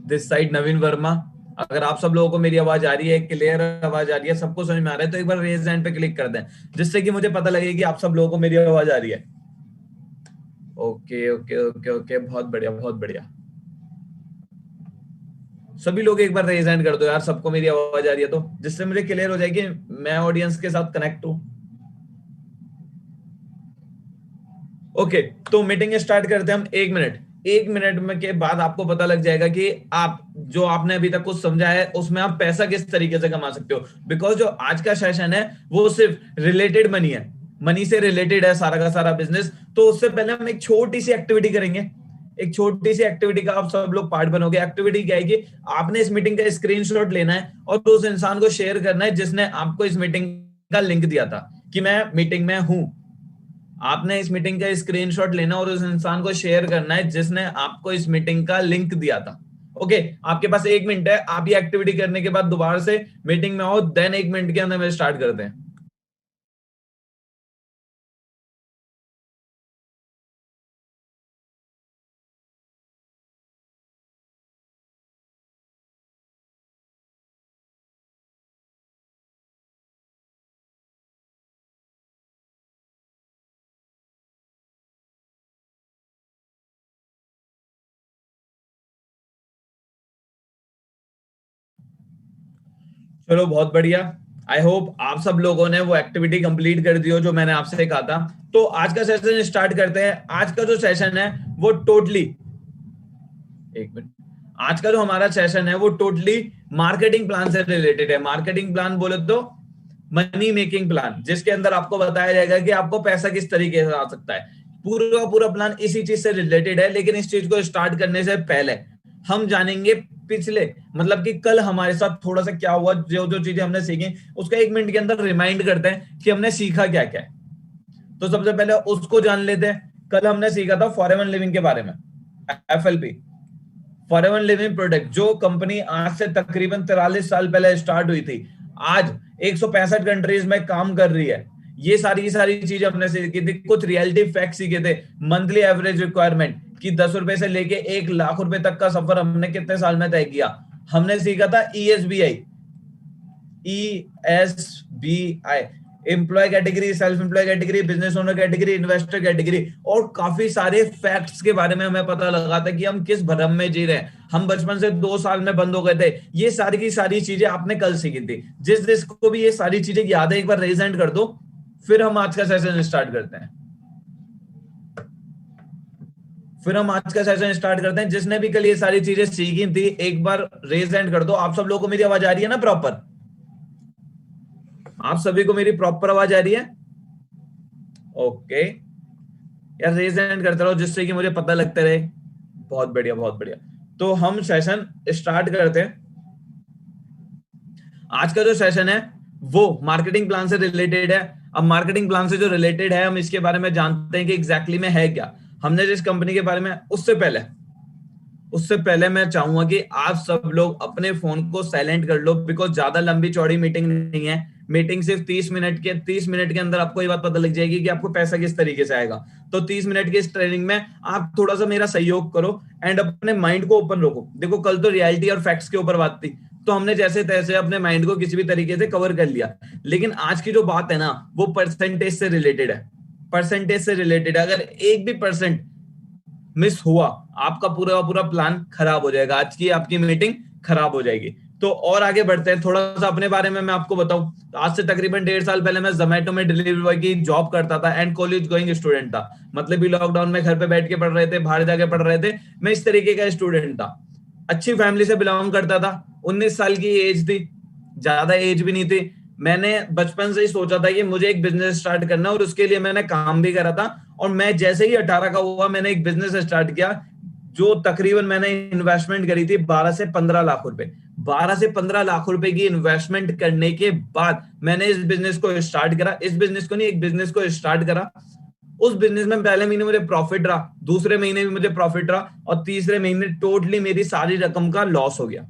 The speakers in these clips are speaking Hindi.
दिस साइड नवीन वर्मा। अगर आप सब लोगों को मेरी आवाज आ रही है, क्लियर आवाज आ रही है, सबको समझ में आ रहा है, तो एक बार रेज हैंड पे क्लिक कर दें, जिससे कि मुझे पता लगे कि आप सब लोगों को मेरी आवाज आ रही है। ओके ओके ओके ओके, बहुत बढ़िया बहुत बढ़िया। सभी लोग एक बार रेज हैंड कर दो यार, सबको मेरी आवाज आ रही है तो, जिससे मुझे क्लियर हो जाएगी मैं ऑडियंस के साथ कनेक्ट हूं। ओके, तो मीटिंग स्टार्ट करते हैं हम। 1 मिनट, 1 मिनट में के बाद आपको पता लग जाएगा कि आप जो आपने अभी तक कुछ समझा है उसमें आप पैसा किस तरीके से कमा सकते हो। बिकॉज जो आज का सेशन है वो सिर्फ रिलेटेड मनी है, मनी से रिलेटेड है सारा का सारा बिजनेस। तो उससे पहले हम एक छोटी सी एक्टिविटी करेंगे। एक छोटी सी एक्टिविटी का आप सब लोग पार्ट बनोगे। एक्टिविटी क्या है कि आपने इस मीटिंग का स्क्रीनशॉट लेना है और तो उस इंसान को शेयर करना है जिसने आपको इस मीटिंग का लिंक दिया था कि मैं मीटिंग में हूं। आपने इस मीटिंग का स्क्रीनशॉट लेना और उस इंसान को शेयर करना है जिसने आपको इस मीटिंग का लिंक दिया था। ओके, आपके पास 1 मिनट है। आप ये एक्टिविटी करने के बाद दोबारा से मीटिंग में आओ, देन 1 मिनट के अंदर में स्टार्ट करते हैं। चलो बहुत बढ़िया। आई होप आप सब लोगों ने वो एक्टिविटी कंप्लीट कर दी हो जो मैंने आपसे कहा था। तो आज का सेशन स्टार्ट करते हैं। आज का जो सेशन है वो टोटली, 1 मिनट, आज का जो हमारा सेशन है वो टोटली मार्केटिंग प्लान से रिलेटेड है। मार्केटिंग प्लान बोले तो मनी मेकिंग प्लान, जिसके अंदर आपको बताया जाएगा कि आपको पैसा किस तरीके से आ सकता है। पूरा पूरा प्लान इसी चीज से रिलेटेड है। लेकिन इस चीज को स्टार्ट करने से पहले हम जानेंगे पिछले, मतलब कि कल हमारे साथ थोड़ा सा क्या हुआ, जो जो चीजें हमने सीखी उसका 1 मिनट के अंदर रिमाइंड करते हैं कि हमने सीखा क्या क्या है। तो सबसे पहले उसको जान लेते हैं। कल हमने सीखा था फॉरेवर लिविंग के बारे में, FLP, फॉरेवर लिविंग प्रोडक्ट, जो कंपनी आज से तकरीबन 43 साल पहले स्टार्ट हुई थी, आज 165 कंट्रीज में काम कर रही है। ये सारी सारी चीजें हमने सीखी थी। कुछ रियलिटी फैक्ट सीखे थे। मंथली एवरेज रिक्वायरमेंट कि 10 रुपए से लेके 1 लाख रुपए तक का सफर हमने कितने साल में तय किया। हमने सीखा था ESBI, ESBI, employ category, self employ category, business owner category, investor category, और काफी सारे फैक्ट्स के बारे में हमें पता लगा था कि हम किस भ्रम में जी रहे हैं। हम बचपन से 2 साल में बंद हो गए थे। ये सारी की सारी चीजें आपने कल सीखी थी। जिस जिसको भी ये सारी चीजें याद है एक बार रेज हैंड कर दो, फिर हम आज का सेशन स्टार्ट करते हैं। जिसने भी कल ये सारी चीजें सीखी थी एक बार रेज हैंड कर दो। आप सब लोगों को मेरी आवाज आ रही है ना प्रॉपर? आप सभी को मेरी प्रॉपर आवाज आ रही है? ओके यार, रेज हैंड करते रहो जिससे कि मुझे पता लगता रहे। बहुत बढ़िया बहुत बढ़िया। तो हम सेशन स्टार्ट करते हैं। आज का जो सेशन है वो मार्केटिंग प्लान से रिलेटेड है। अब मार्केटिंग प्लान से जो रिलेटेड है हम इसके बारे में जानते हैं कि एग्जैक्टली में है क्या। हमने जिस कंपनी के बारे में, उससे पहले मैं चाहूंगा कि आप सब लोग अपने फोन को साइलेंट कर लो, बिकॉज ज्यादा लंबी चौड़ी मीटिंग नहीं है। मीटिंग सिर्फ 30 मिनट के अंदर आपको ये बात पता लग जाएगी कि आपको पैसा किस तरीके से आएगा। तो 30 मिनट की इस ट्रेनिंग में आप थोड़ा सा मेरा सहयोग करो एंड अपने माइंड को ओपन रखो। देखो कल तो रियलिटी और फैक्ट्स के ऊपर बात थी, तो हमने जैसे तैसे अपने माइंड को किसी भी तरीके से कवर कर लिया। लेकिन आज की जो बात है ना वो परसेंटेज से रिलेटेड है। परसेंटेज से रिलेटेड है। अगर 1 भी % मिस हुआ, आपका पूरा पूरा प्लान खराब हो जाएगा। आज की आपकी मीटिंग खराब हो जाएगी। तो और आगे बढ़ते हैं। थोड़ा सा अपने बारे में मैं आपको बताऊं, आज से तकरीबन 1.5 साल पहले मैं जोमेटो में डिलीवरी बॉय की जॉब करता था एंड कॉलेज गोइंग स्टूडेंट था। मतलब भी लॉकडाउन में घर पे बैठ के पढ़ रहे थे, बाहर जाके पढ़ रहे थे। मैं इस तरीके का स्टूडेंट था। अच्छी फैमिली से बिलोंग करता था। 19 साल की एज थी, ज्यादा एज भी नहीं थी। मैंने बचपन से ही सोचा था कि मुझे एक बिजनेस स्टार्ट करना है और उसके लिए मैंने काम भी करा था। और मैं जैसे ही 18 का हुआ मैंने एक बिजनेस स्टार्ट किया, जो तकरीबन मैंने इन्वेस्टमेंट करी थी 12 से 15 लाख रुपए। 12 से 15 लाख रुपए की इन्वेस्टमेंट करने के बाद मैंने इस बिजनेस को स्टार्ट करा। इस बिजनेस को नहीं, एक बिजनेस को स्टार्ट करा। उस बिजनेस में पहले महीने मुझे प्रॉफिट रहा, दूसरे महीने भी मुझे प्रॉफिट रहा, और तीसरे महीने टोटली मेरी सारी रकम का लॉस हो गया।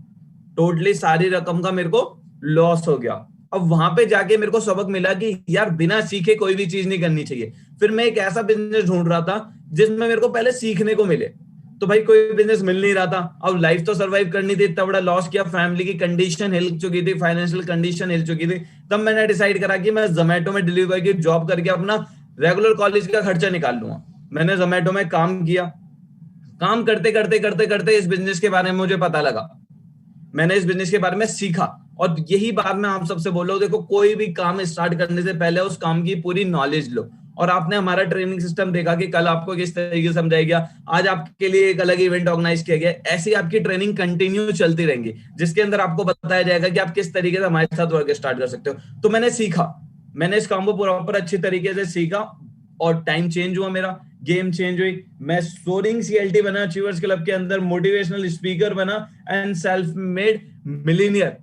टोटली सारी रकम का मेरे को लॉस हो गया। अब वहां पे जाके मेरे को सबक मिला कि यार बिना सीखे कोई भी चीज नहीं करनी चाहिए। फिर मैं एक ऐसा बिजनेस ढूंढ रहा था जिसमें मेरे को पहले सीखने को मिले। तो भाई कोई बिजनेस मिल नहीं रहा था, अब लाइफ तो सरवाइव करनी थी, इतना बड़ा लॉस किया, फैमिली की कंडीशन हिल चुकी थी, फाइनेंशियल कंडीशन हिल चुकी थी, तब मैंने डिसाइड करा कि मैं जोमेटो में डिलीवरी की जॉब करके अपना रेगुलर कॉलेज का खर्चा निकाल लूंगा। मैंने जोमेटो में काम किया, काम करते करते करते करते इस बिजनेस के बारे में मुझे पता लगा, मैंने इस बिजनेस के बारे में सीखा। और यही बात मैं आप सबसे बोल रहा हूँ, देखो कोई भी काम स्टार्ट करने से पहले उस काम की पूरी नॉलेज लो। और आपने हमारा ट्रेनिंग सिस्टम देखा कि कल आपको किस तरीके से समझाया गया, आज आपके लिए एक अलग इवेंट ऑर्गेनाइज किया गया, ऐसी आपकी ट्रेनिंग कंटिन्यू चलती रहेंगी, जिसके अंदर आपको बताया जाएगा कि आप किस तरीके से हमारे साथ वर्क स्टार्ट कर सकते हो। तो मैंने सीखा, मैंने इस काम को प्रॉपर अच्छी तरीके से सीखा, और टाइम चेंज हुआ, मेरा गेम चेंज हुई, मैं सोरिंग सीएलटी बना, अचीवर्स क्लब के अंदर मोटिवेशनल स्पीकर बना, and self made millionaire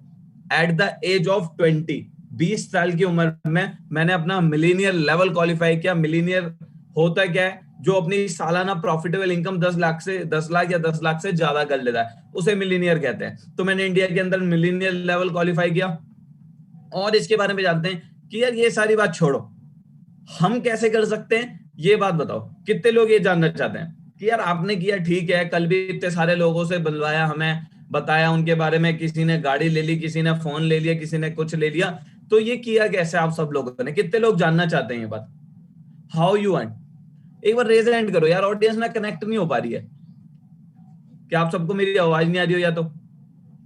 at the age of 20। 20 साल की उम्र में मैंने अपना मिलीनियर लेवल क्वालिफाई किया। मिलीनियर होता क्या है, जो अपनी सालाना प्रॉफिटेबल इनकम 10 लाख से 10 लाख या 10 लाख से ज्यादा कर लेता है, उसे मिलीनियर कहते हैं। तो मैंने इंडिया के अंदर मिलीनियर लेवल क्वालिफाई किया। और इसके बारे में जानते हैं कि यार ये सारी बात छोड़ो, हम कैसे कर सकते हैं, ये बात बताओ। कितने लोग ये जानना चाहते हैं कि यार आपने किया ठीक है, कल भी इतने सारे लोगों से बुलवाया, हमें बताया उनके बारे में, किसी ने गाड़ी ले ली, किसी ने फोन ले लिया, किसी ने कुछ ले लिया, तो ये किया कैसे आप सब लोगों ने, कितने लोग जानना चाहते हैं ये बात। हाउ यू अर्न, एक बार रेज हैंड करो यार, ऑडियंस ना कनेक्ट नहीं हो पा रही है। क्या आप सबको मेरी आवाज नहीं आ रही हो, या तो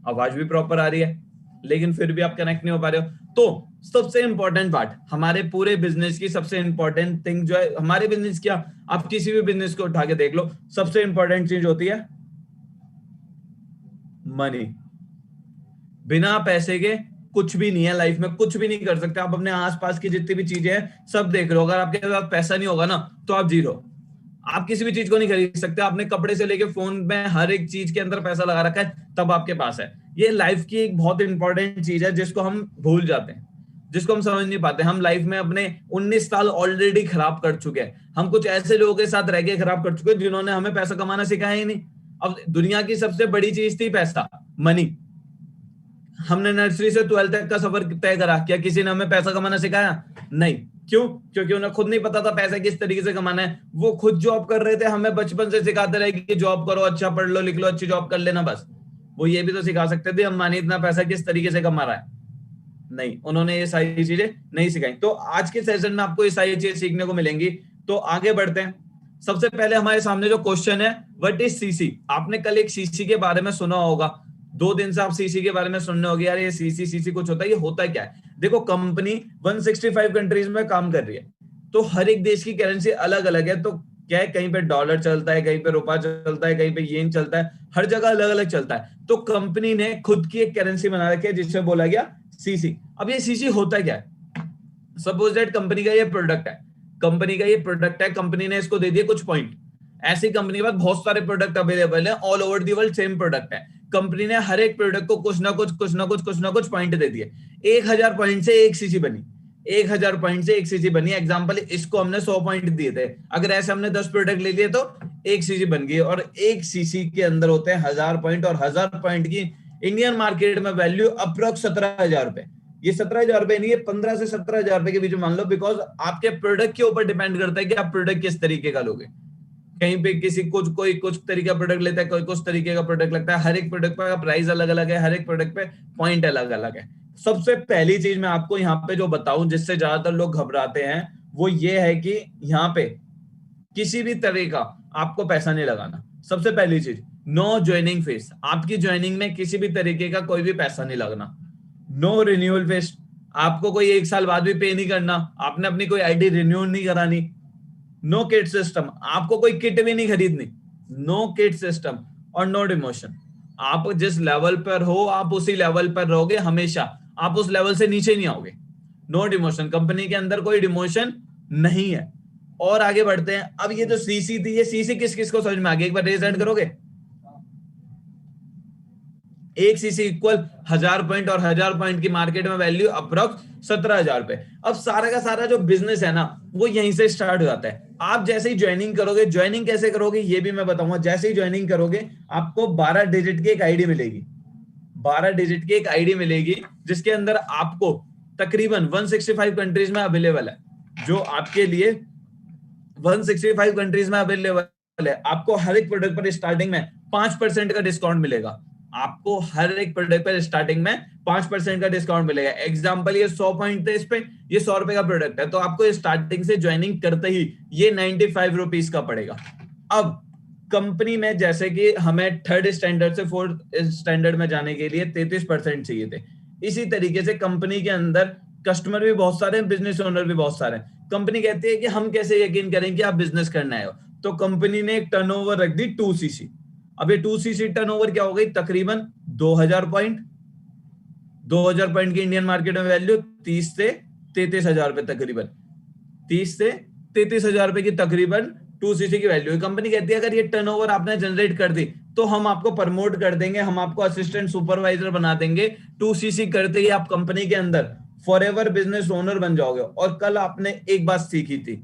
आवाज भी प्रॉपर आ रही है लेकिन फिर भी आप कनेक्ट नहीं हो पा रहे हो। तो सबसे इंपॉर्टेंट पार्ट हमारे पूरे बिजनेस की, सबसे इंपॉर्टेंट थिंग जो है हमारे बिजनेस, क्या आप किसी भी बिजनेस को उठा के देख लो, सबसे इंपॉर्टेंट चीज होती है मनी। बिना पैसे के कुछ भी नहीं है लाइफ में, कुछ भी नहीं कर सकते आप। अपने आसपास की जितनी भी चीजें हैं सब देख लो, अगर आपके पास पैसा नहीं होगा ना तो आप जीरो, आप किसी भी चीज को नहीं खरीद सकते। आपने कपड़े से लेके फोन में हर एक चीज के अंदर पैसा लगा रखा है तब आपके पास है। ये लाइफ की एक बहुत इंपॉर्टेंट चीज है जिसको हम भूल जाते हैं, जिसको हम समझ नहीं पाते। हम लाइफ में अपने 19 साल ऑलरेडी खराब कर चुके हैं, हम कुछ ऐसे लोगों के साथ रह के खराब कर चुके हैं जिन्होंने हमें पैसा कमाना सिखाया ही नहीं। अब दुनिया की सबसे बड़ी चीज थी पैसा, मनी। हमने नर्सरी से 12th तक का सफर तय करा, क्या किसी ने हमें पैसा कमाना सिखाया? नहीं। क्यों? क्योंकि उन्हें खुद नहीं पता था पैसा किस तरीके से कमाना है। वो खुद जॉब कर रहे थे, हमें बचपन से सिखाते रहे कि जॉब करो, अच्छा पढ़ लो लिख लो, अच्छी जॉब कर लेना बस। वो ये भी तो सिखा सकते थे अंबानी इतना पैसा किस तरीके से कमा रहा है। नहीं, उन्होंने ये सारी चीजें नहीं सिखाई। तो आज के सेशन में आपको ये सारी चीजें सीखने को मिलेंगी। तो आगे बढ़ते हैं। सबसे पहले हमारे सामने जो क्वेश्चन है, व्हाट इज सीसी। आपने कल एक सीसी के बारे में सुना होगा, 2 दिन से आप सीसी के बारे में सुनने होगे, यार ये सीसी सीसी कुछ होता है, ये होता क्या है। देखो कंपनी 165 कंट्रीज में काम कर रही है, तो हर एक देश की करेंसी अलग अलग है। तो क्या है, कहीं पे डॉलर चलता है, कहीं पे रुपया चलता है, कहीं पे येन चलता है, हर जगह अलग अलग चलता है। तो कंपनी ने खुद की एक करेंसी बना रखी है जिसे बोला गया सीसी। अब ये सीसी होता क्या है, सपोज दैट कंपनी का ये प्रोडक्ट है, कंपनी का ये प्रोडक्ट है, कंपनी ने इसको दे दिए कुछ पॉइंट। ऐसी कंपनी के पास बहुत सारे प्रोडक्ट अवेलेबल है, all over the world same product है, कंपनी ने हर एक प्रोडक्ट को कुछ ना कुछ कुछ ना कुछ कुछ ना कुछ पॉइंट दे दिए। 1000 पॉइंट से एक सीसी बनी, 1000 पॉइंट से एक सीसी बनी। एग्जांपल, इसको हमने 100 पॉइंट दिए थे, अगर ऐसे हमने 10 प्रोडक्ट ले लिए तो एक सीसी बन गई। और एक सीसी के अंदर होते हैं 1000 पॉइंट, और 1000 पॉइंट की इंडियन मार्केट में वैल्यू अप्रोक्स 17,000 रुपए। ये 17,000 रुपए नहीं है, 15 से 17,000 रुपए के बीच में मान लो, बिकॉज आपके प्रोडक्ट के ऊपर डिपेंड करता है कि आप प्रोडक्ट किस तरीके का लोगे। कहीं पे किसी कुछ कोई कुछ तरीके का प्रोडक्ट लेता है, कोई कुछ तरीके का प्रोडक्ट लगता है, हर एक प्रोडक्ट का प्राइस अलग अलग है, हर एक प्रोडक्ट पे पॉइंट अलग अलग है। सबसे पहली चीज मैं आपको यहाँ पे जो बताऊं जिससे ज्यादातर लोग घबराते हैं, वो ये है कि यहाँ पे किसी भी तरह का आपको पैसा नहीं लगाना। सबसे पहली चीज, नो ज्वाइनिंग फीस, आपकी ज्वाइनिंग में किसी भी तरीके का कोई भी पैसा नहीं लगना। नो रिन्यूअल फीस, आपको कोई 1 साल बाद भी पे नहीं करना, आपने अपनी कोई आईडी रिन्यू नहीं करानी। नो किट सिस्टम, आपको कोई किट भी नहीं खरीदनी, नो किट सिस्टम। और नो डिमोशन, आप जिस लेवल पर हो आप उसी लेवल पर रहोगे हमेशा, आप उस लेवल से नीचे नहीं आओगे। नो डिमोशन, कंपनी के अंदर कोई डिमोशन नहीं है। और आगे बढ़ते हैं। अब ये जो सीसी थी, ये सीसी किस किस को समझ में आ गया, एक बार रेज हैंड करोगे। एक सीसी इक्वल 1000 पॉइंट, और 1000 पॉइंट की मार्केट में वैल्यू अप्रोक्स 17,000 रुपए। अब सारा का सारा जो बिजनेस है ना, वो यहीं से स्टार्ट हो जाता है। आप जैसे ही ज्वाइनिंग करोगे, ज्वाइनिंग कैसे करोगे ये भी मैं बताऊंगा। जैसे ही ज्वाइनिंग करोगे आपको 12 डिजिट की एक आईडी मिलेगी, 12 डिजिट की एक आईडी मिलेगी, जिसके अंदर आपको तकरीबन 165 कंट्रीज में अवेलेबल है, जो आपके लिए 165 कंट्रीज में अवेलेबल है, आपको हर एक प्रोडक्ट पर स्टार्टिंग में 5% का डिस्काउंट मिलेगा। आपको हर एक प्रोडक्ट पर स्टार्टिंग में 5% का डिस्काउंट मिलेगा। एग्जांपल, ये 100 पॉइंट थे, इस पे ये 100 रुपए का प्रोडक्ट है, तो आपको स्टार्टिंग से ज्वाइनिंग करते ही ये 95 रुपीज का पड़ेगा। अब कंपनी में जैसे कि हमें थर्ड स्टैंडर्ड से फोर्थ स्टैंडर्ड में जाने के लिए 33% चाहिए थे, इसी तरीके से कंपनी के अंदर कस्टमर भी बहुत सारे हैं, बिजनेस ओनर भी बहुत सारे हैं। कंपनी कहती है कि हम कैसे यकीन करें कि आप बिजनेस करना है, तो कंपनी ने एक टर्नओवर रख दी 2cc। अब ये 2cc टर्नओवर क्या हो गई, तकरीबन 2000 पॉइंट। 2000 पॉइंट की इंडियन मार्केट में वैल्यू 30 से 33 हजार रुपए, तकरीबन 30 से 33 हजार रुपए की तकरीबन 2cc की वैल्यू है। कंपनी कहती है अगर ये टर्नओवर आपने जनरेट कर दी तो हम आपको प्रमोट कर देंगे, हम आपको असिस्टेंट सुपरवाइजर बना देंगे। 2cc करते ही आप कंपनी के अंदर फॉर एवर बिजनेस ओनर बन जाओगे। और कल आपने एक बात सीखी थी,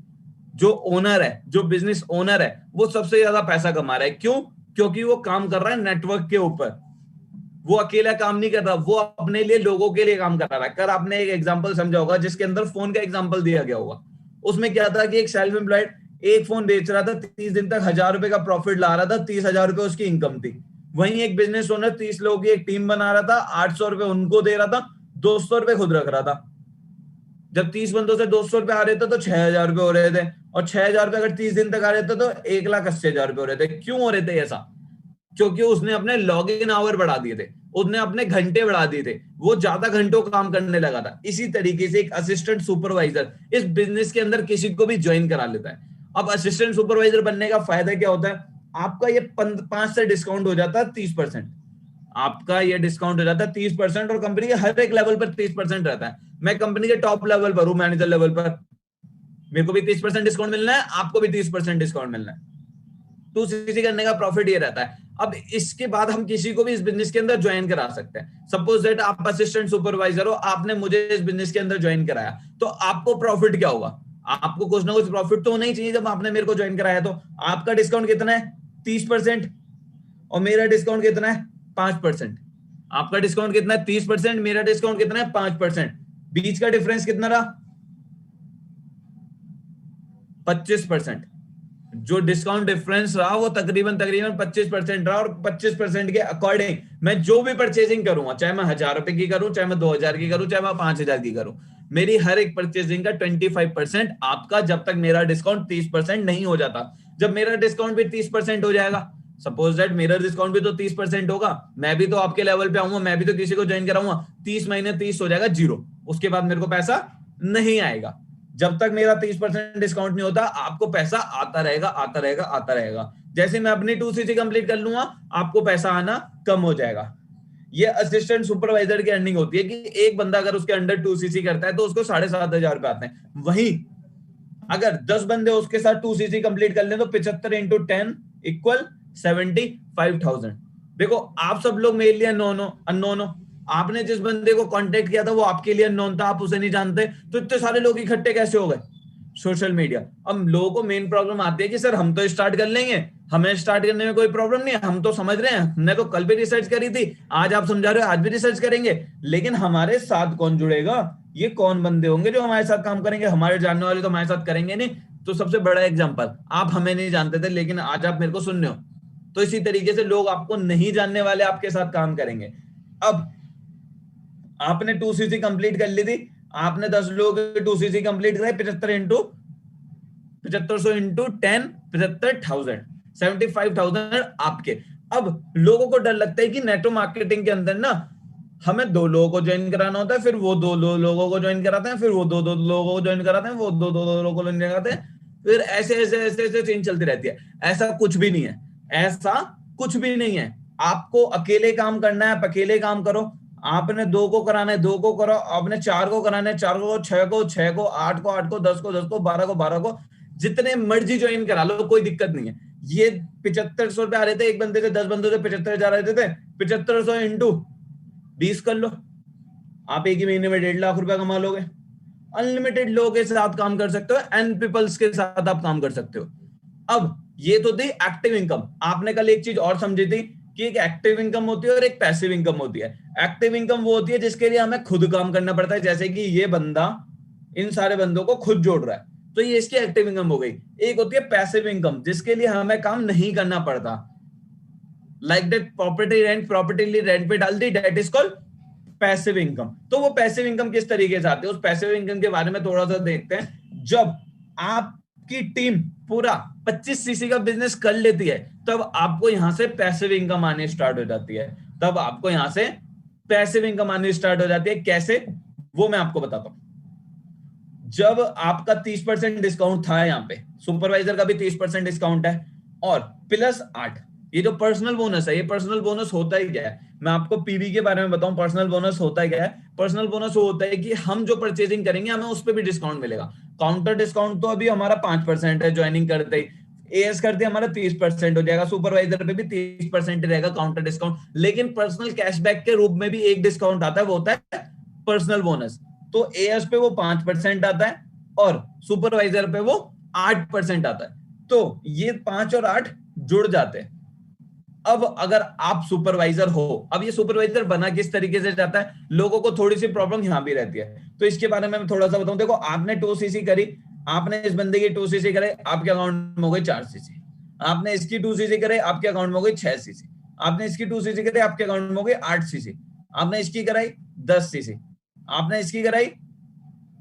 जो ओनर है, जो बिजनेस ओनर है, वो सबसे ज्यादा पैसा कमा रहा है। क्यों? क्योंकि वो काम कर रहा है नेटवर्क के ऊपर। वो अकेला काम नहीं कर रहा, वो अपने लिए, लोगों के लिए काम कर रहा है। कल आपने एक एग्जांपल समझा होगा जिसके अंदर फोन का एग्जांपल दिया गया होगा। उसमें क्या था कि एक सेल्फ एम्प्लॉयड एक फोन बेच रहा था, 30 दिन तक 1000 रुपए का प्रॉफिट ला रहा था, 30,000 रुपए उसकी इनकम थी। वहीं एक बिजनेस ओनर 30 लोगों की एक टीम बना रहा था, 800 रुपए उनको दे रहा था, 200 रुपए खुद रख रहा था। जब 30 बंदों से 200 रुपए आ रहे थे तो 6,000 रुपए हो रहे थे, और 6,000 रुपए अगर 30 दिन तक आ रहे थे तो 1,80,000 रुपए हो रहे थे। क्यों हो रहे थे ऐसा? क्योंकि उसने अपने लॉग इन आवर बढ़ा दिए थे, उसने अपने घंटे बढ़ा दिए थे, वो ज्यादा घंटों काम करने लगा था। इसी तरीके से एक असिस्टेंट सुपरवाइजर इस बिजनेस के अंदर किसी को भी ज्वाइन करा लेता है। अब असिस्टेंट सुपरवाइजर बनने का फायदा क्या होता है? आपका ये 5 से डिस्काउंट हो जाता है 30%। आपका ये डिस्काउंट हो जाता है 30%, और कंपनी के हर एक लेवल पर 30% रहता है। मैं कंपनी के टॉप लेवल पर हूं, मैनेजर लेवल पर, मेरे को भी 30% डिस्काउंट मिलना है, आपको भी 30% डिस्काउंट मिलना है। 2cc करने का प्रॉफिट ये रहता है। अब इसके बाद हम किसी को भी इस बिजनेस के अंदर ज्वाइन करा सकते हैं। सपोज दैट आप असिस्टेंट सुपरवाइजर हो, आपने मुझे इस बिजनेस के अंदर ज्वाइन कराया, तो आपको प्रॉफिट क्या होगा? आपको कुछ ना कुछ प्रॉफिट तो होना ही चाहिए। जब आपने मेरे को ज्वाइन कराया तो आपका डिस्काउंट कितना है? 30%, और मेरा डिस्काउंट कितना है? 5%। आपका डिस्काउंट कितना है? 30%, मेरा डिस्काउंट कितना है? 5%। बीच का डिफरेंस कितना रहा? 25%। जो डिस्काउंट डिफरेंस रहा वो तकरीबन 25% रहा, और 25% के अकॉर्डिंग मैं जो भी परचेजिंग करूंगा, चाहे मैं 1000 रुपए की करूं, चाहे मैं 2000 की करूं, चाहे मैं 5000 की करूं, मेरी हर एक परचेजिंग का 25% आपका, जब तक मेरा डिस्काउंट 30% नहीं हो जाता। जब मेरा डिस्काउंट भी 30% हो जाएगा, सपोज दैट मेरा डिस्काउंट भी तो 30% होगा, मैं भी तो आपके लेवल पे आऊंगा, मैं भी तो किसी को ज्वाइन कराऊंगा, 30 महीने 30 हो जाएगा जीरो, उसके बाद मेरे को पैसा नहीं आएगा। जब तक मेरा 30% डिस्काउंट नहीं होता, आपको पैसा आता रहेगा, आता रहेगा, आता रहेगा। जैसे मैं अपनी 2cc कंप्लीट कर लूंगा, आपको पैसा आना कम हो जाएगा। ये असिस्टेंट सुपरवाइजर की अर्निंग होती है कि एक बंदा अगर उसके अंडर 2cc करता है तो उसको 7,500 रुपए आते हैं। वहीं अगर 10 बंदे उसके साथ 2cc कंप्लीट कर ले तो 75 इंटू 10 इक्वल 75,000। देखो, आप सब लोग मेरे लिए अननोन हो। आपने जिस बंदे को कांटेक्ट किया था वो आपके लिए अननोन था, आप उसे नहीं जानते, तो इतने सारे लोग इकट्ठे कैसे हो गए? Social media. अब लोगों को मेन प्रॉब्लम आती है कि सर हम तो स्टार्ट कर लेंगे, हमें स्टार्ट करने में कोई प्रॉब्लम नहीं है, हम तो समझ रहे हैं, हमने तो कल भी रिसर्च करी थी, आज आप समझा रहे हो, आज भी रिसर्च करेंगे, लेकिन हमारे साथ कौन जुड़ेगा? ये कौन बंदे होंगे जो हमारे साथ काम करेंगे? हमारे जानने वाले तो हमारे साथ करेंगे नहीं। तो सबसे बड़ा एग्जांपल, आप हमें नहीं जानते थे लेकिन आज आप मेरे को सुन रहे हो, तो इसी तरीके से लोग आपको नहीं जानने वाले आपके साथ काम करेंगे। अब आपने 2cc कंप्लीट कर ली थी, आपने 10 लोग 2cc कंप्लीट करे, 7500 इंटू 10, 75,000, 75,000 आपके। अब लोगों को डर लगता है कि नेटवर्क मार्केटिंग के अंदर ना हमें 2 लोगों को ज्वाइन कराना होता है, फिर वो 2 लोगों को ज्वाइन कराते हैं, फिर वो 2 लोगों को ज्वाइन कराते हैं, वो 2 लोगों को ज्वाइन कराते हैं, फिर ऐसे ऐसे ऐसे ऐसे चेंज चलती रहती है। ऐसा कुछ भी नहीं है, ऐसा कुछ भी नहीं है। आपको अकेले काम करना है, आप अकेले काम करो। आपने 2 को कराना है, 2 को करो। आपने 4 को कराना है, 4 को, 6 को, 6 को, 8 को, 8 को, 10 को, 10 को, 12 को, 12 को, जितने मर्जी ज्वाइन करा लो, कोई दिक्कत नहीं है। ये 7500 रुपए आ रहे थे एक बंदे से, 10 बंदों से 75,000 रहते थे, 7500 इंटू 20 कर लो, आप एक ही महीने में 1.5 लाख रुपया कमा लोगे। अनलिमिटेड लोगों के साथ काम कर सकते हो, एन पीपल्स के साथ आप काम कर सकते हो। अब ये तो थी एक्टिव इनकम। आपने कल एक चीज और समझी थी कि एक एक्टिव इनकम होती है और एक पैसिव इनकम होती है। एक्टिव इनकम वो होती है जिसके लिए हमें खुद काम करना पड़ता है, जैसे कि ये बंदा इन सारे बंदों को खुद जोड़ रहा है, तो ये इसकी एक्टिव इनकम हो गई। एक होती है पैसिव इनकम, जिसके लिए हमें काम नहीं करना पड़ता, लाइक दैट प्रॉपर्टी रेंट पे डाल दी, that is called passive income. तो वो पैसिव इनकम किस तरीके से आती है, उस पैसिव इनकम के बारे में थोड़ा सा देखते हैं। जब आपकी टीम पूरा 25 सीसी का बिजनेस कर लेती है, तब आपको यहां से पैसिव इनकम आने स्टार्ट हो जाती है। तब आपको यहां से पैसिव इनकम आनी स्टार्ट हो जाती है। कैसे, वो मैं आपको बताता हूं। जब आपका 30% डिस्काउंट था, यहाँ पे सुपरवाइजर का भी 30% डिस्काउंट है, और प्लस 8, ये जो पर्सनल बोनस है, ये पर्सनल बोनस होता ही क्या है, मैं आपको पीवी के बारे में बताऊं। पर्सनल बोनस होता है क्या है, पर्सनल बोनस वो होता है कि हम जो परचेजिंग करेंगे हमें उस पर भी डिस्काउंट मिलेगा। काउंटर डिस्काउंट तो अभी हमारा 5% है, ज्वाइनिंग करते ही एएस करते हमारा 30% हो जाएगा, सुपरवाइजर पे भी 30% रहेगा काउंटर डिस्काउंट। लेकिन पर्सनल कैशबैक के रूप में भी एक डिस्काउंट आता है, वो होता है पर्सनल बोनस। तो एएस पे वो 5% आता है और सुपरवाइजर पे वो 8% आता है। तो ये 5 और 8 जुड़ जाते हैं। अब अगर आप सुपरवाइजर हो, अब ये सुपरवाइजर बना किस तरीके से जाता है, लोगों को थोड़ी सी प्रॉब्लम यहां भी रहती है, तो इसके बारे में मैं थोड़ा सा बताऊं। देखो, आपने 2cc करी, आपने इस बंदे की 2cc करे, आपके अकाउंट में हो गई 4cc। आपने इसकी 2cc करे, आपके अकाउंट में हो गई 6cc। आपने इसकी 2cc करे, आपके अकाउंट में हो गई 8cc। आपने इसकी कराई 10cc। आपने इसकी कराई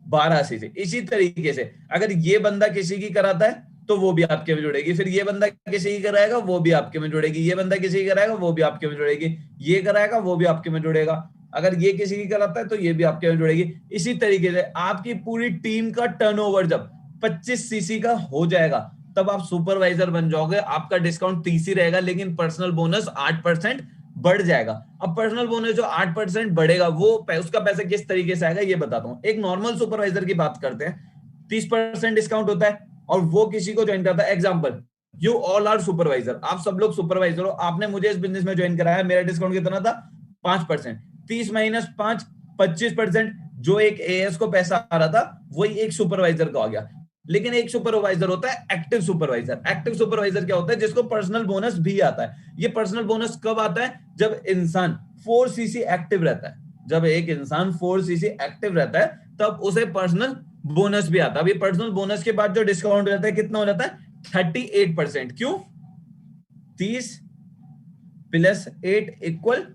12cc। इसी तरीके से अगर ये बंदा किसी की कराता है तो वो भी आपके में जुड़ेगी, फिर ये बंदा किसी की कराएगा वो भी आपके में जुड़ेगी, ये बंदा किसी की कराएगा वो भी आपके में जुड़ेगी, ये कराएगा वो भी आपके में जुड़ेगा, अगर ये किसी की कराता है तो ये भी आपके में जुड़ेगी। इसी तरीके से आपकी पूरी टीम का टर्नओवर जब 25cc का हो जाएगा, तब आप सुपरवाइजर बन जाओगे। आपका डिस्काउंट 30 ही रहेगा, लेकिन पर्सनल बोनस 8% बढ़ जाएगा। अब पर्सनल बोनस जो 8% बढ़ेगा, वो उसका पैसा किस तरीके से आएगा ये बताता हूं। एक नॉर्मल सुपरवाइजर की बात करते हैं, 30% डिस्काउंट होता है और वो किसी को ज्वाइन करता है। Example, you all are supervisor, आप सब लोग सुपरवाइजर हो, आपने मुझे इस बिजनेस में ज्वाइन कराया, मेरा डिस्काउंट कितना था 5%। 30 माइनस 5 25%, जो एक एएस को पैसा आ रहा था वही एक सुपरवाइजर को आ गया। लेकिन एक सुपरवाइजर होता है एक्टिव सुपरवाइजर। एक्टिव सुपरवाइजर क्या होता है, जिसको पर्सनल बोनस भी आता है। ये पर्सनल बोनस कब आता है, जब इंसान 4cc एक्टिव रहता है। जब एक इंसान 4cc एक्टिव रहता है तब उसे पर्सनल बोनस भी आता है। अभी पर्सनल बोनस के बाद जो डिस्काउंट रहता है कितना हो जाता है, 38%। क्यों, 30 प्लस 8 इक्वल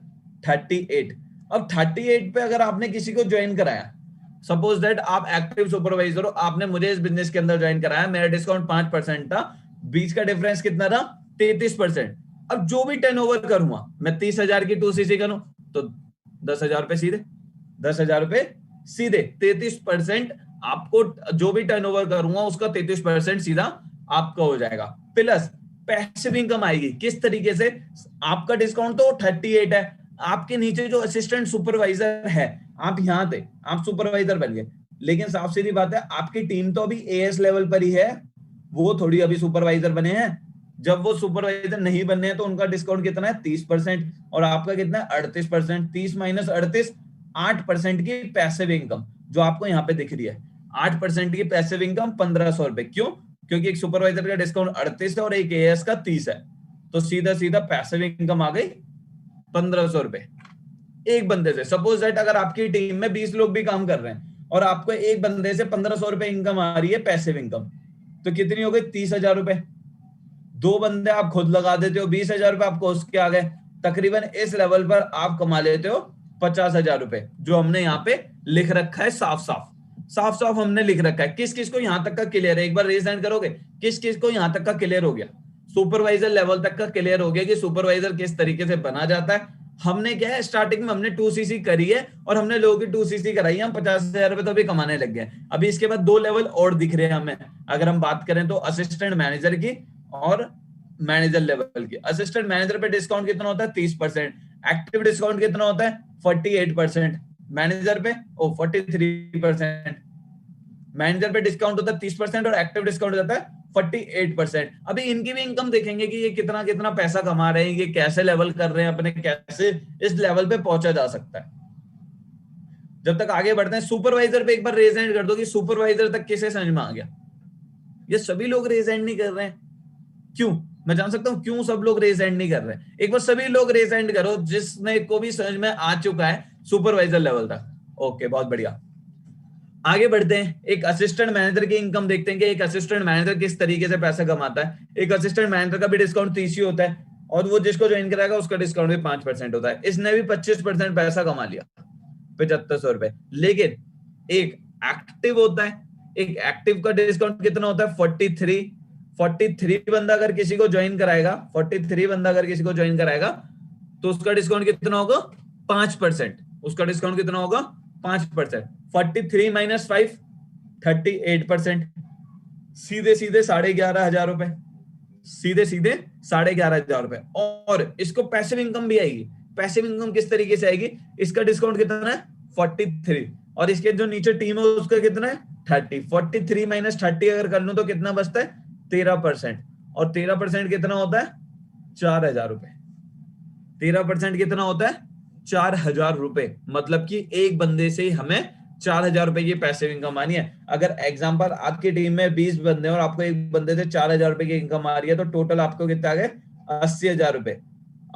38। अब 38 पे अगर आपने किसी को ज्वाइन कराया, सपोज दैट आप एक्टिव सुपरवाइजर हो, आपने मुझे इस बिजनेस के अंदर ज्वाइन कराया, मेरा डिस्काउंट 5% था, बीच का डिफरेंस कितना था 33%। अब जो भी टर्नओवर करूंगा, मैं 30,000 की 2cc करूं तो 10,000 रुपए सीधे, 10,000 रुपए सीधे, 33% आपको, जो भी टर्नओवर करूंगा उसका 33% सीधा आपका हो जाएगा। प्लस पैसिव इनकम आएगी किस तरीके से, आपका डिस्काउंट तो 38 है, आपके नीचे जो असिस्टेंट सुपरवाइजर है, आप यहां थे, आप सुपरवाइजर बन गए, लेकिन साफ सीधी बात है आपकी टीम तो अभी एएस लेवल पर ही है, वो थोड़ी अभी सुपरवाइजर बने हैं। जब वो सुपरवाइजर नहीं बनने हैं तो उनका डिस्काउंट कितना है 30%, और आपका कितना है 38%। 30 माइनस 38, 8% की पैसिव इनकम जो आपको यहाँ पे दिख रही है, 8% की पैसिव इनकम 1,500 रुपए। क्यों, क्योंकि एक सुपरवाइजर का डिस्काउंट 38 है और एक एएस का 30 है, तो सीधा सीधा पैसिव इनकम आ गई 1,500 रुपए एक बंदे से। सपोज दैट अगर आपकी टीम में 20 लोग भी काम कर रहे हैं और आपको एक बंदे से 1,500 रुपए इनकम आ रही है पैसिव इनकम, तो कितनी हो गई 30,000 रुपए। 2 बंदे आप खुद लगा देते हो, 20,000 रुपए आपको उसके आ गए। तकरीबन इस लेवल पर आप कमा लेते हो 50,000 रुपए, जो हमने यहाँ पे लिख रखा है, साफ साफ हमने लिख रखा है। किस किस को यहां तक का क्लियर है, एक बार रेज हैंड करोगे, किस किस को यहां तक का क्लियर हो गया, सुपरवाइजर लेवल तक का क्लियर हो गया कि सुपरवाइजर किस तरीके से बना जाता है। हमने क्या है, स्टार्टिंग में हमने 2cc करी है और हमने लोगों की 2cc कराई है, हम 50,000 रुपए तो अभी कमाने लग गए। अभी इसके बाद 2 लेवल और दिख रहे हैं हमें। अगर हम बात करें तो असिस्टेंट मैनेजर की और मैनेजर लेवल की। असिस्टेंट मैनेजर पे डिस्काउंट कितना होता है 30%, एक्टिव डिस्काउंट कितना होता है 48%, मैनेजर पे 43%। मैनेजर पे डिस्काउंट होता है 30% और एक्टिव डिस्काउंट होता है 48%। अभी इनकी भी इनकम देखेंगे कि ये कितना कितना पैसा कमा रहे हैं, ये कैसे लेवल कर रहे हैं अपने, कैसे इस लेवल पे पहुंचा जा सकता है। जब तक आगे बढ़ते हैं, सुपरवाइजर पे एक बार रेज हैंड कर दो कि सुपरवाइजर तक किसे समझ में आ गया। ये सभी लोग रेज हैंड नहीं कर रहे हैं, क्यों, मैं जान सकता हूं क्यों सब लोग रेज हैंड नहीं कर रहे हैं। एक बार सभी लोग रेज हैंड करो जिसने को भी समझ में आ चुका है सुपरवाइजर लेवल तक। ओके, बहुत बढ़िया। आगे बढ़ते हैं, एक असिस्टेंट मैनेजर की इनकम देखते हैं कि एक असिस्टेंट मैनेजर किस तरीके से पैसा कमाता है। एक असिस्टेंट मैनेजर का भी डिस्काउंट 30 ही होता है, और वो जिसको ज्वाइन कराएगा उसका डिस्काउंट भी 5% होता है। इसने भी 25% पैसा कमा लिया, 7500 रुपए। लेकिन एक एक्टिव होता है, एक एक्टिव का डिस्काउंट कितना होता है? 43 बंदा अगर किसी को ज्वाइन कराएगा, 43 बंदा अगर किसी को ज्वाइन कराएगा तो उसका डिस्काउंट कितना होगा? 5%। उसका डिस्काउंट कितना होगा? 5%। 43 माइनस 5, 38%। सीधे सीधे 11,500 रुपए, सीधे सीधे 11,500 रुपए। और इसको पैसिव इनकम भी आएगी। पैसिव इनकम किस तरीके से आएगी? इसका डिस्काउंट कितना है? 43, और इसके जो नीचे टीम है उसका कितना है? 30। 43 माइनस 30 अगर कर लूं तो कितना बचता है? 13%। और 13% कितना होता है? 4,000 रुपए। 13% कितना होता है? 4,000 रुपए। मतलब कि एक बंदे से ही हमें 4,000 रुपए की पैसिव इनकम आनी है। अगर एग्जांपल आपकी टीम में 20 बंदे हैं और आपको एक बंदे से 4,000 रुपए की इनकम आ रही है, तो टोटल आपको कितना आ गए? 80,000 रुपए।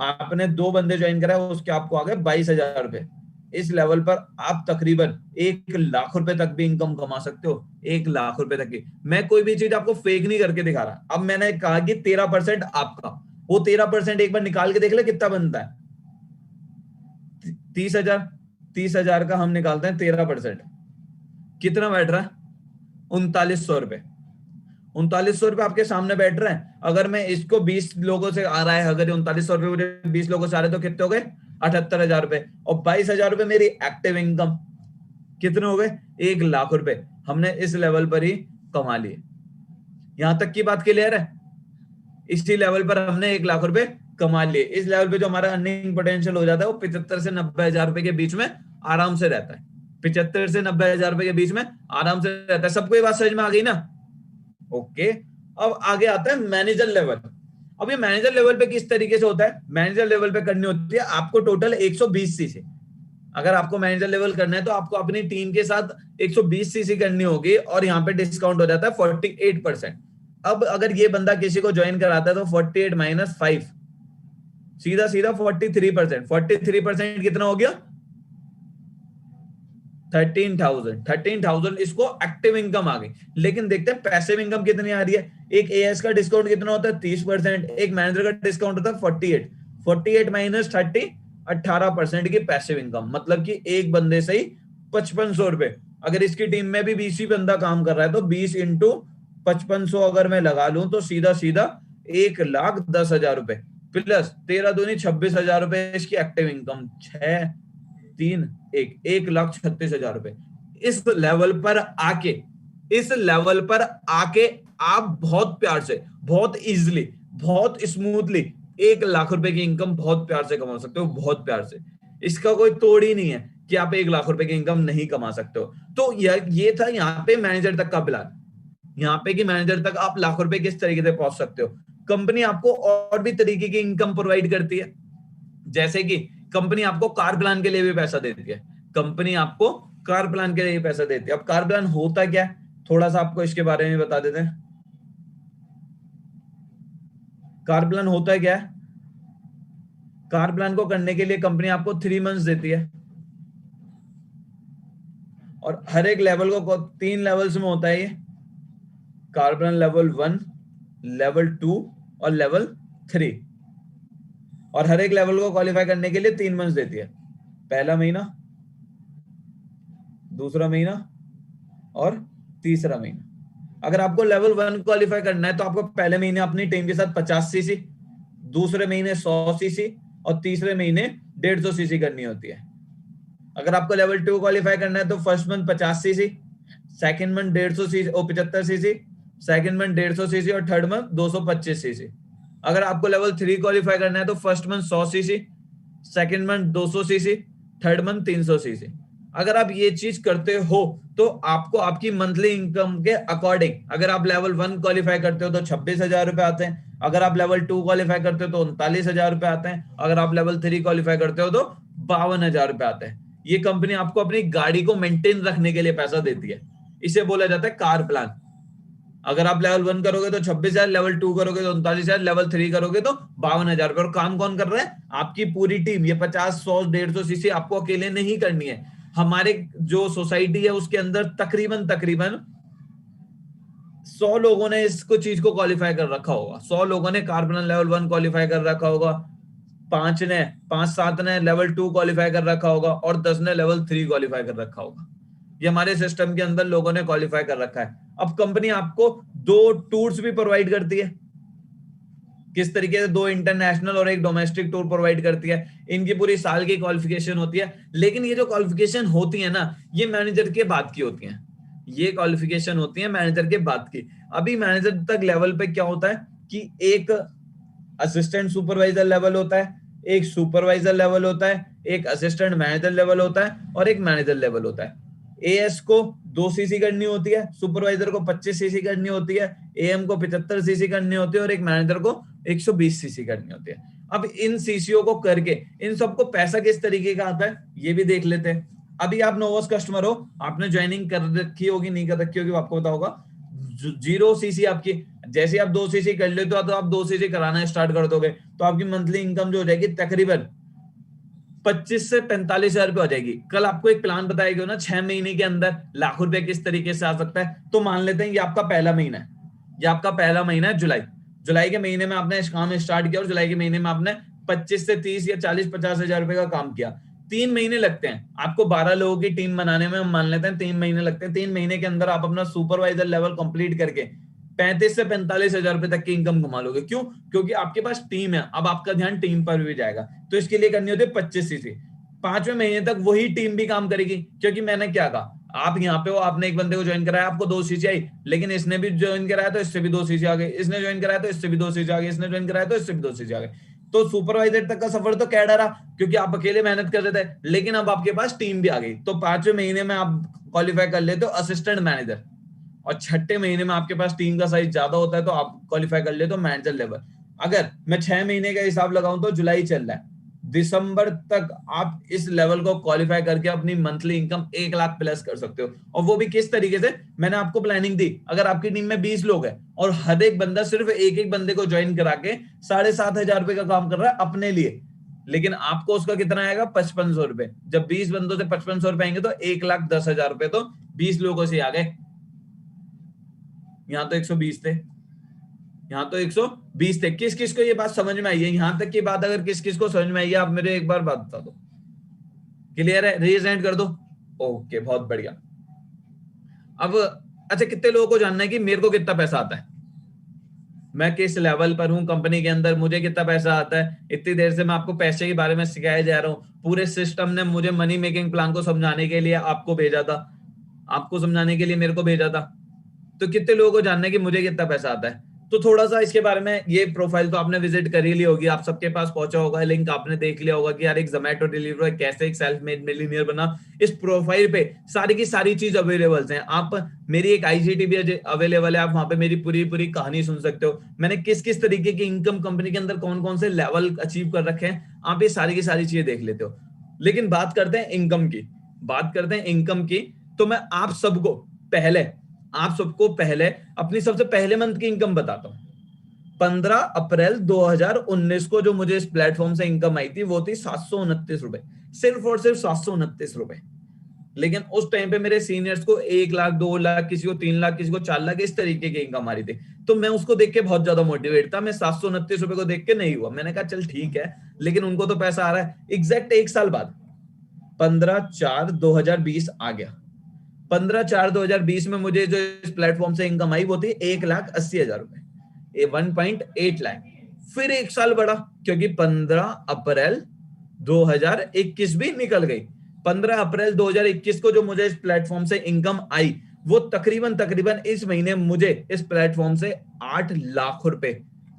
आपने 2 बंदे ज्वाइन कराए, उसके आपको आ गए 22,000 रुपए। इस लेवल पर आप तकरीबन 1,00,000 रुपए तक भी इनकम कमा सकते हो। 1,00,000 रुपए तक की। मैं कोई भी चीज आपको फेक नहीं करके दिखा रहा। अब मैंने कहा कि 13% आपका, वो 13% एक बार निकाल के देख ले कितना बनता है। 30,000। 30,000 का हम निकालते हैं 13%, कितना बैठ रहा है? 3,900 रुपए। 3,900 रुपए आपके सामने बैठ रहे हैं। अगर मैं इसको 20 लोगों से आ रहा है, अगर 3,900 रुपए मुझे 20 लोगों से आ रहे हैं तो कितने हो गए? 78,000 रुपए। और 22,000 रुपए मेरी एक्टिव इनकम, कितने हो गए? 1,00,000 रुपए हमने इस लेवल पर ही कमा लिए। यहां तक की बात क्लियर है? इसी लेवल पर हमने 1,00,000 रुपए कमा लिए। इस लेवल पे जो हमारा अर्निंग पोटेंशियल हो जाता है वो 75 से 90,000 रुपए के बीच में आराम से रहता है। 75 से 90,000 रुपए के बीच में आराम से रहता है। सबको ये बात समझ में आ गई ना? ओके। अब आगे आता है मैनेजर लेवल। अब ये मैनेजर लेवल पे किस तरीके से होता है? मैनेजर लेवल पे करनी होती है आपको टोटल 120 सीसी। अगर आपको मैनेजर लेवल करना है तो आपको अपनी टीम के साथ 120 सीसी करनी होगी, और यहाँ पे डिस्काउंट हो जाता है 48%। अब अगर ये बंदा किसी को ज्वाइन कराता है तो 48 माइनस 5, सीधा सीधा 43%। 43% कितना हो गया? 13,000। 13,000 इसको एक्टिव इनकम आ गई। लेकिन देखते हैं पैसिव इनकम कितनी आ रही है। एक एएस का डिस्काउंट कितना होता है? 30%। एक मैनेजर का डिस्काउंट होता है 48। 48 माइनस 30, 18% की पैसिव इनकम। मतलब कि एक बंदे से ही 5,500 रुपए। अगर इसकी टीम में भी 20 ही बंदा काम कर रहा है तो 20 इंटू 5,500 अगर मैं लगा लूं तो सीधा सीधा 1,10,000 रुपए प्लस 13 दूनी 26,000 रुपए इसकी एक्टिव इनकम। 6, 3, 1,36,000 रुपए। इस लेवल पर आके, इस लेवल पर आके आप बहुत प्यार से, बहुत इजीली, बहुत स्मूथली 1,00,000 रुपए की इनकम बहुत प्यार से कमा सकते हो। बहुत प्यार से। इसका कोई तोड़ ही नहीं है कि आप 1,00,000 रुपए की इनकम नहीं कमा सकते हो। तो ये था यहाँ पे मैनेजर तक का प्लान। यहाँ पे कि मैनेजर तक आप लाखों रुपए किस तरीके से पहुंच सकते हो। कंपनी आपको और भी तरीके की इनकम प्रोवाइड करती है। जैसे कि कंपनी आपको कार प्लान के लिए भी पैसा देती है। कंपनी आपको कार प्लान के लिए भी पैसा देती है। अब कार प्लान होता क्या है, थोड़ा सा आपको इसके बारे में बता देते हैं। कार प्लान होता है क्या है? कार प्लान को करने के लिए कंपनी आपको 3 मंथ्स देती है, और हर एक लेवल को 3 लेवल्स में होता है ये। कार प्लान लेवल 1, लेवल 2 और लेवल 3। और हर एक लेवल को क्वालिफाई करने के लिए 3 मंथ्स देती है। पहला महीना, दूसरा महीना और तीसरा महीना। अगर आपको लेवल 1 क्वालिफाई करना है तो आपको पहले महीने अपनी टीम के साथ 50 सीसी, दूसरे महीने 100 सीसी और तीसरे महीने 150 सीसी करनी होती है। अगर आपको लेवल 2 क्वालिफाई करना है तो first month 50 CC, second month 150 CC और 75 सीसी, सेकंड मंथ 150 सीसी और थर्ड मंथ 225 सीसी। अगर आपको लेवल 3 क्वालिफाई करना है तो first month 100 CC, second month 200 CC, third month 300 CC. अगर आप ये चीज करते हो तो आपको आपकी मंथली इनकम के अकॉर्डिंग, अगर आप लेवल 1 क्वालिफाई करते हो तो 26,000 रुपए आते हैं। अगर आप लेवल 2 क्वालिफाई करते हो तो 39,000 रुपए आते हैं। अगर आप लेवल 3 क्वालिफाई करते हो तो 52,000 रुपए आते हैं। ये कंपनी आपको अपनी गाड़ी को मेंटेन रखने के लिए पैसा देती है। इसे बोला जाता है कार प्लान। अगर आप लेवल 1 करोगे तो 26,000, लेवल 2 करोगे तो 39,000, लेवल 3 करोगे तो 52,000 रुपए। और काम कौन कर रहा है? आपकी पूरी टीम। ये 50, 100, 150 सीसी आपको अकेले नहीं करनी है। हमारे जो सोसाइटी है उसके अंदर तकरीबन तकरीबन 100 लोगों ने इसको चीज को क्वालिफाई कर रखा होगा। 100 लोगों ने कार्बन लेवल 1 क्वालिफाई कर रखा होगा, 5 7 ने लेवल 2 क्वालिफाई कर रखा होगा और 10 ने लेवल 3 क्वालिफाई कर रखा होगा। ये हमारे सिस्टम के अंदर लोगों ने क्वालिफाई कर रखा है। अब कंपनी आपको 2 टूर्स भी प्रोवाइड करती है। किस तरीके से? 2 इंटरनेशनल और 1 डोमेस्टिक टूर प्रोवाइड करती है। इनकी पूरी साल की क्वालिफिकेशन होती है, लेकिन ये जो क्वालिफिकेशन होती है ना, ये मैनेजर के बाद की होती है। ये क्वालिफिकेशन होती है मैनेजर के बाद की। अभी मैनेजर तक लेवल पे क्या होता है कि एक असिस्टेंट सुपरवाइजर लेवल होता है, एक सुपरवाइजर लेवल होता है, एक असिस्टेंट मैनेजर लेवल होता है और एक मैनेजर लेवल होता है। एएस को 2 सीसी करनी होती है, सुपरवाइजर को 25 सीसी करनी होती है, एएम को 75 सीसी करनी होती है और एक मैनेजर को 120 सीसी करनी होती है। अब इन सीसीओ को करके इन सबको पैसा किस तरीके का आता है ये भी देख लेते हैं। अभी आप नोवस कस्टमर हो, आपने ज्वाइनिंग कर रखी होगी, नहीं कर रखी होगी, आपको पता होगा। 0 सीसी आपकी, जैसे आप 2 सीसी कर लेते हो तो आप 2 सीसी कराना स्टार्ट कर दोगे तो आपकी मंथली इनकम जो हो जाएगी तकरीबन 25 से 45 हजार रुपये हो जाएगी। कल आपको एक प्लान बताया गया ना 6 महीने के अंदर लाख रुपए किस तरीके से आ सकता है। तो मान लेते हैं ये आपका पहला महीना है, ये आपका पहला महीना है जुलाई। जुलाई के महीने में आपने इस काम स्टार्ट किया और जुलाई के महीने में आपने 25 से 30 या 40-50 हजार रुपए का काम किया। 3 महीने लगते हैं आपको 12 लोगों की टीम बनाने में, हम मान लेते हैं 3 महीने लगते हैं। 3 महीने के अंदर आप अपना सुपरवाइजर लेवल कंप्लीट करके 35 से 45 हजार रुपए तक की इनकम कमा लोगे। क्यों? क्योंकि आपके पास टीम है। अब आपका ध्यान टीम पर भी जाएगा, तो इसके लिए करनी होती है 25 सीसी। 5वें महीने तक वही टीम भी काम करेगी, क्योंकि मैंने क्या कहा, आप यहाँ पे हो, आपने एक बंदे को ज्वाइन कराया, आपको 2 सीसी आई, लेकिन इसने भी ज्वाइन कराया तो इससे भी 2 सीसी आ गए, इसने ज्वाइन कराया तो इससे भी 2 सीसी आ गए, इसने ज्वाइन कराया तो इससे भी 2 सीसी आ गए। तो सुपरवाइजर तक का सफर तो कैडा रहा, क्योंकि आप अकेले मेहनत कर रहे थे, लेकिन अब आपके पास टीम भी आ गई। तो 5वें महीने में आप क्वालिफाई कर लेते हो असिस्टेंट मैनेजर, और 6ठे महीने में आपके पास टीम का साइज ज्यादा होता है तो आप क्वालिफाई कर लेते हो मैनेजर लेवल। अगर मैं 6 महीने का हिसाब लगाऊं तो जुलाई चल रहा है, दिसंबर तक आप इस लेवल को क्वालिफाई करके अपनी मंथली इनकम 1 लाख प्लस कर सकते हो। और वो भी किस तरीके से? मैंने आपको प्लानिंग दी। अगर आपकी टीम में 20 लोग हैं और हर एक बंदा सिर्फ एक एक बंदे को ज्वाइन करा के 7,500 रुपए का काम कर रहा है अपने लिए, लेकिन आपको उसका कितना आएगा? 5500 रुपए। जब 20 बंदों से 5500 रुपए आएंगे तो 1,10,000 रुपए तो 20 लोगों से आ गए। यहां तो 120 थे, यहां तो 120 थे। किस किस को ये बात समझ में आई है? यहां तक की बात अगर किस किस को समझ में आई है, आप मेरे एक बार बात बता दो। क्लियर है? रेज हैंड कर दो। ओके, बहुत बढ़िया। अब अच्छा, कितने लोगों को जानना है कि मेरे को कितना पैसा आता है, मैं किस लेवल पर हूं कंपनी के अंदर, मुझे कितना पैसा आता है। इतनी देर से मैं आपको पैसे के बारे में सिखाया जा रहा हूं। पूरे सिस्टम ने मुझे मनी मेकिंग प्लान को समझाने के लिए आपको भेजा था, आपको समझाने के लिए मेरे को भेजा था। तो कितने लोगों को जानना है कि मुझे कितना पैसा आता है? तो थोड़ा सा इसके बारे में, ये प्रोफाइल तो आपने विजिट कर ही ली होगी, आप सबके पास पहुंचा होगा, लिंक आपने देख लिया होगा कि यार एक जोमेटो डिलीवरी कैसे एक सेल्फ मेड मिलियनियर बना। इस प्रोफाइल पे सारी की सारी चीज अवेलेबल है। आप, मेरी एक आईजीटी भी अवेलेबल है, आप वहां पे मेरी पूरी पूरी कहानी सुन सकते हो। मैंने किस किस तरीके की इनकम कंपनी के अंदर कौन कौन से लेवल अचीव कर रखे हैं, आप ये सारी की सारी चीजें देख लेते हो। लेकिन बात करते हैं इनकम की, बात करते हैं इनकम की। तो मैं आप सबको पहले अपनी सबसे पहले मंथ की इनकम बताता हूं। 15 अप्रैल 2019 को जो मुझे इस प्लेटफॉर्म से इनकम आई थी वो थी 729 रुपए, सिर्फ और सिर्फ 729 रुपए। लेकिन उस टाइम पे मेरे सीनियर्स को 1 लाख, 2 लाख, किसी को 3 लाख, किसी को 4 लाख, इस तरीके की इनकम आ रही थी। तो मैं उसको देख के बहुत ज्यादा मोटिवेट था। मैं 729 रुपए को देख के नहीं हुआ, मैंने कहा चल ठीक है, लेकिन उनको तो पैसा आ रहा है। एग्जैक्ट 1 साल बाद 15/4/2020 आ गया। 15/4/2020 में मुझे जो इस प्लेटफॉर्म से इनकम आई वो थी 1,80,000 रुपए, 1.8 लाख। फिर 1 साल बढ़ा, क्योंकि 15 अप्रैल 2021 भी निकल गई। 15 अप्रैल 2021 को जो मुझे इस प्लेटफॉर्म से इनकम आई वो तकरीबन इस महीने मुझे इस प्लेटफॉर्म से 8 लाख रुपए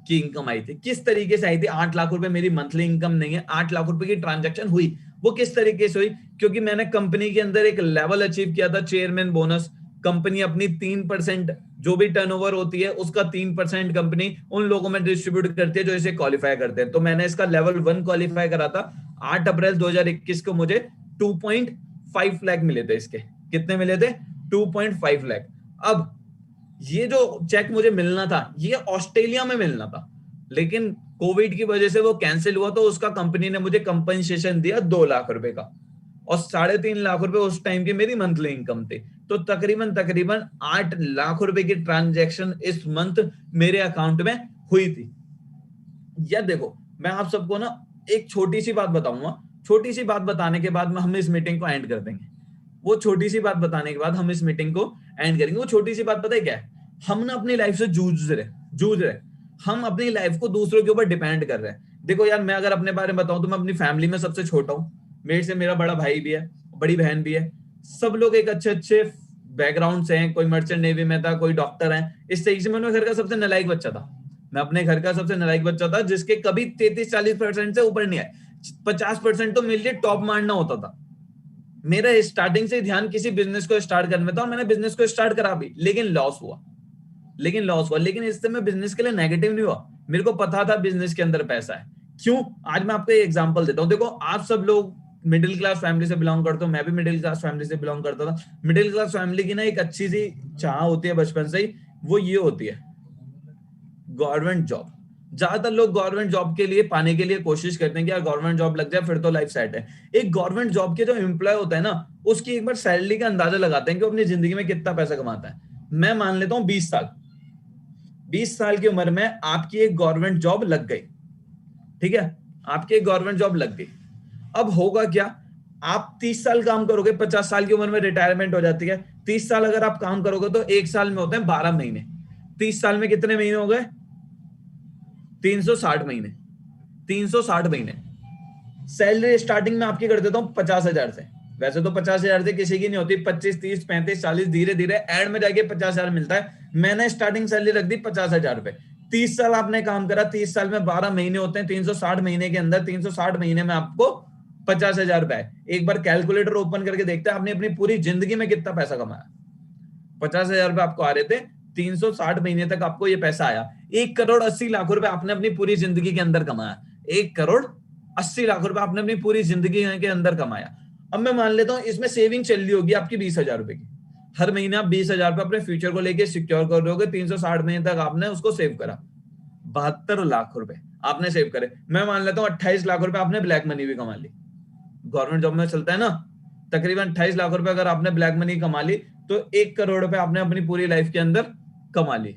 की इनकम आई थी। किस तरीके से आई थी? 8 लाख रुपए मेरी मंथली इनकम नहीं है, 8 लाख रुपए की ट्रांजैक्शन हुई। वो किस तरीके से हुई? क्योंकि मैंने कंपनी के अंदर एक लेवल अचीव किया था, चेयरमैन बोनस। कंपनी अपनी 3% जो भी टर्नओवर होती है उसका 3% कंपनी उन लोगों में डिस्ट्रीब्यूट करती है जो इसे क्वालिफाई करते हैं। तो मैंने इसका लेवल 1 क्वालिफाई करा था। 8 अप्रैल 2021 को मुझे 2.5 लाख मिले थे। इसके कितने मिले थे? 2.5 लाख। अब ये जो चेक मुझे मिलना था ये ऑस्ट्रेलिया में मिलना था, लेकिन कोविड की वजह से वो कैंसिल हुआ, तो उसका कंपनी ने मुझे कंपनसेशन दिया 2 लाख रुपए का। और 3.5 लाख रुपए उस टाइम की मेरी मंथली इनकम थी। तो तकरीबन 8 लाख रुपए की ट्रांजैक्शन इस मंथ मेरे अकाउंट में हुई थी। या देखो, मैं आप सबको ना एक छोटी सी बात बताऊंगा, छोटी सी बात बताने के बाद हम इस मीटिंग को एंड कर देंगे। वो छोटी सी बात बताने के बाद हम इस मीटिंग को एंड करेंगे। वो छोटी सी बात पता है क्या है? हम ना अपनी लाइफ से जूझ रहे हम अपनी लाइफ को दूसरों के ऊपर डिपेंड कर रहे हैं। देखो यार, मैं अगर अपने बारे में बताऊं तो मैं अपनी फैमिली में सबसे छोटा हूं। मेरे से मेरा बड़ा भाई भी है, बड़ी बहन भी है। सब लोग एक अच्छे अच्छे बैकग्राउंड से हैं। कोई मर्चेंट नेवी में था, कोई डॉक्टर है। इस तरीके से मैं अपने घर का सबसे नालायक बच्चा था। मैं अपने घर का सबसे नालायक बच्चा था, जिसके कभी 33-40% से ऊपर नहीं आए। 50% तो मेरे लिए टॉप मारना होता था। मेरा स्टार्टिंग से ध्यान किसी बिजनेस को स्टार्ट करने में था, और मैंने बिजनेस को स्टार्ट करा भी, लेकिन लॉस हुआ। लेकिन इससे मैं बिजनेस के लिए नेगेटिव नहीं हुआ। मेरे को पता था बिजनेस के अंदर पैसा है। क्यों? आज मैं आपको एक एग्जांपल देता हूं। देखो, आप सब लोग मिडिल क्लास फैमिली से बिलोंग करते हो, मैं भी मिडिल क्लास फैमिली से बिलोंग करता था। मिडिल क्लास फैमिली की ना एक अच्छी सी चाह होती है बचपन से ही, वो ये होती है गवर्नमेंट जॉब। ज्यादातर लोग गवर्नमेंट जॉब के लिए पाने के लिए कोशिश करते हैं कि यार गवर्नमेंट जॉब लग जाए फिर तो लाइफ सेट है। एक गवर्नमेंट जॉब के जो एम्प्लॉय होता है ना, उसकी एक बार सैलरी का अंदाजा लगाते हैं कि वो अपनी जिंदगी में कितना पैसा कमाता है। मैं मान लेता हूं 20 साल। 20 साल की उम्र में आपकी एक गवर्नमेंट जॉब लग गई, ठीक है? आपकी एक गवर्नमेंट जॉब लग गई। अब होगा क्या? आप 30 साल काम करोगे, 50 साल की उम्र में रिटायरमेंट हो जाती है। 30 साल अगर आप काम करोगे तो एक साल में होते हैं 12 महीने। 30 साल में कितने महीने हो गए? 360 महीने। 360 महीने। सैलरी स्टार्टिंग में आपकी कर देता हूं 50,000 से। वैसे तो 50,000 से किसी की नहीं होती, 25, 30, 35, 40, धीरे धीरे एंड में जाके 50,000 मिलता है। मैंने स्टार्टिंग सैलरी रख दी 50,000 रुपए। 30 साल आपने काम करा, 30 साल में 12 महीने होते हैं, 360 महीने के अंदर 360 महीने में आपको 50,000 रुपए। एक बार कैलकुलेटर ओपन करके देखते हैं आपने अपनी पूरी जिंदगी में कितना पैसा कमाया। 50,000 रुपए आपको आ रहे थे, 360 महीने तक आपको ये पैसा आया। 1,80,00,000 रुपए आपने अपनी पूरी जिंदगी के अंदर कमाया। 1,80,00,000 रुपए आपने अपनी पूरी जिंदगी के अंदर कमाया। अब मैं मान लेता हूं इसमें सेविंग चल रही होगी आपकी 20,000 रुपए की। हर महीने आप 20,000 रुपए अपने फ्यूचर को लेके सिक्योर कर रहे होगे। 360 महीने तक आपने उसको सेव करा। 72 लाख रुपए आपने सेव करे। मैं मान लेता हूं 28 लाख रुपए आपने ब्लैक मनी भी कमा ली। गवर्नमेंट जॉब में चलता है ना, तकरीबन 28 लाख रुपए अगर आपने ब्लैक मनी कमा ली तो 1 करोड़ रुपए आपने अपनी पूरी लाइफ के अंदर कमा ली।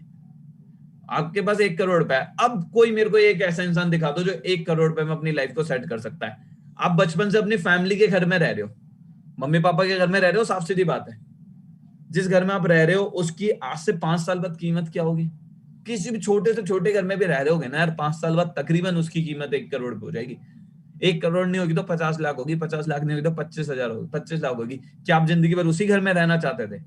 आपके पास 1 करोड़ रुपए है। अब कोई मेरे को एक ऐसा इंसान दिखा दो जो 1 करोड़ रुपए में अपनी लाइफ को सेट कर सकता है। आप बचपन से अपनी फैमिली के घर में रह रहे हो, मम्मी पापा के घर में रह रहे हो, साफ सीधी बात है। जिस घर में आप रह रहे हो उसकी आज से 5 साल बाद कीमत क्या होगी? किसी भी छोटे से छोटे घर में भी रह रहे होगे ना यार, 5 साल बाद तकरीबन उसकी कीमत 1 करोड़ हो जाएगी। 1 करोड़ नहीं होगी तो 50 लाख होगी, 50 लाख नहीं होगी तो 25,000 होगी, 25 लाख होगी। क्या आप जिंदगी भर उसी घर में रहना चाहते थे?